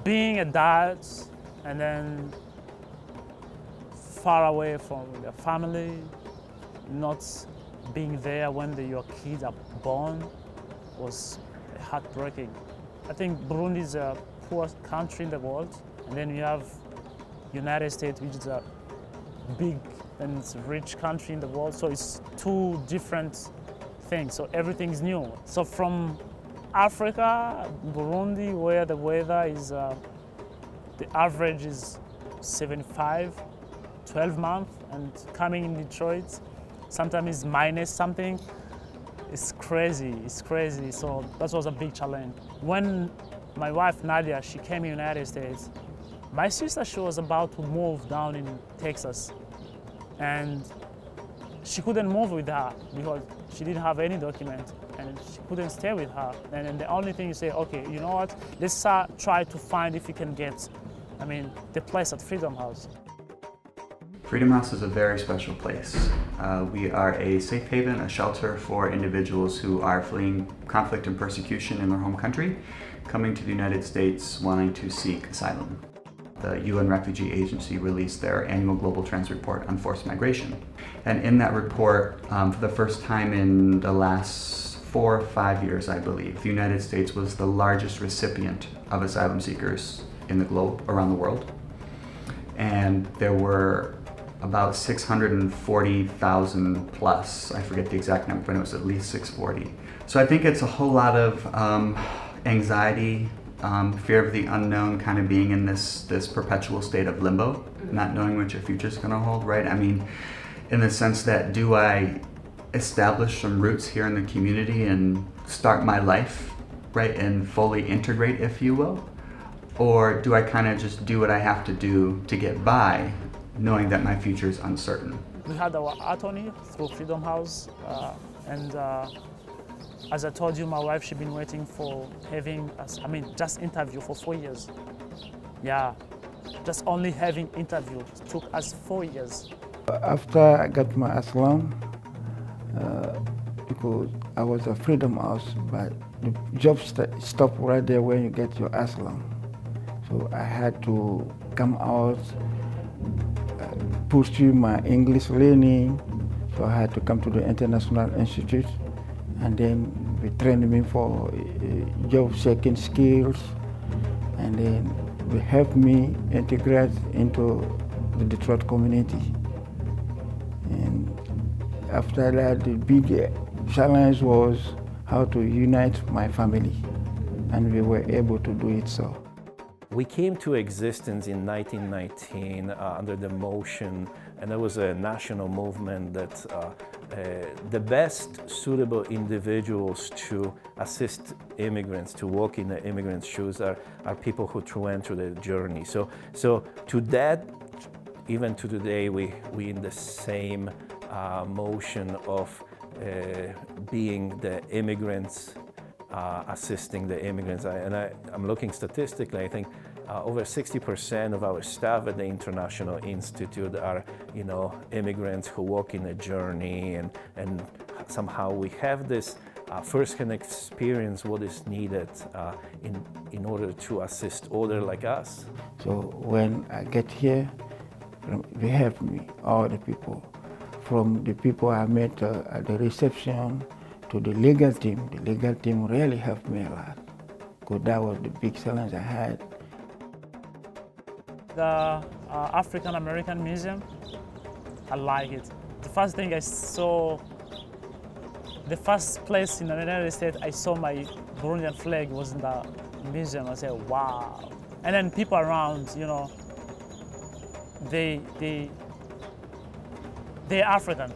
being a dad and then far away from your family, not being there when your kids are born was heartbreaking. I think Burundi is a poor country in the world, and then you have United States, which is a big and it's a rich country in the world, so it's two different things, so everything is new. So from Africa, Burundi, where the weather is, the average is 75, 12 months, and coming in Detroit, sometimes it's minus something. It's crazy, so that was a big challenge. When my wife Nadia, she came in the United States, my sister, she was about to move down in Texas, and she couldn't move with her because she didn't have any document, and she couldn't stay with her. And the only thing you say, okay, you know what, let's try to find if you can get, the place at Freedom House. Freedom House is a very special place. We are a safe haven, a shelter for individuals who are fleeing conflict and persecution in their home country, coming to the United States wanting to seek asylum. The UN Refugee Agency released their annual Global Trends report on forced migration. And in that report, for the first time in the last 4 or 5 years, I believe, the United States was the largest recipient of asylum seekers in the globe, around the world. And there were about 640,000 plus, I forget the exact number, but it was at least 640. So I think it's a whole lot of anxiety, fear of the unknown, kind of being in this perpetual state of limbo, not knowing what your future is going to hold, right? In the sense that, do I establish some roots here in the community and start my life, right, and fully integrate, if you will? Or do I kind of just do what I have to do to get by, knowing that my future is uncertain? We had our attorney through Freedom House, and as I told you, my wife, she's been waiting for having us, just interview for 4 years. Yeah, just only having interview took us 4 years. After I got my asylum, because I was a Freedom House, but the job stopped right there when you get your asylum. So I had to come out, pursue my English learning. So I had to come to the International Institute, and then they trained me for job seeking skills, and then they helped me integrate into the Detroit community. And after that, the big challenge was how to unite my family, and we were able to do it so. We came to existence in 1919 under the motion, and there was a national movement that the best suitable individuals to assist immigrants, to walk in the immigrants' shoes, are people who went through the journey. So to that, even to today, we in the same motion of being the immigrants, assisting the immigrants. I'm looking statistically, I think over 60% of our staff at the International Institute are, immigrants who walk in a journey, and somehow we have this first-hand experience what is needed in order to assist others like us. So when I get here, they help me, all the people. From the people I met at the reception to the legal team. The legal team really helped me a lot, because that was the big challenge I had. The African American Museum, I like it. The first thing I saw, the first place in the United States I saw my Burundian flag was in the museum. I said, wow. And then people around, they're African.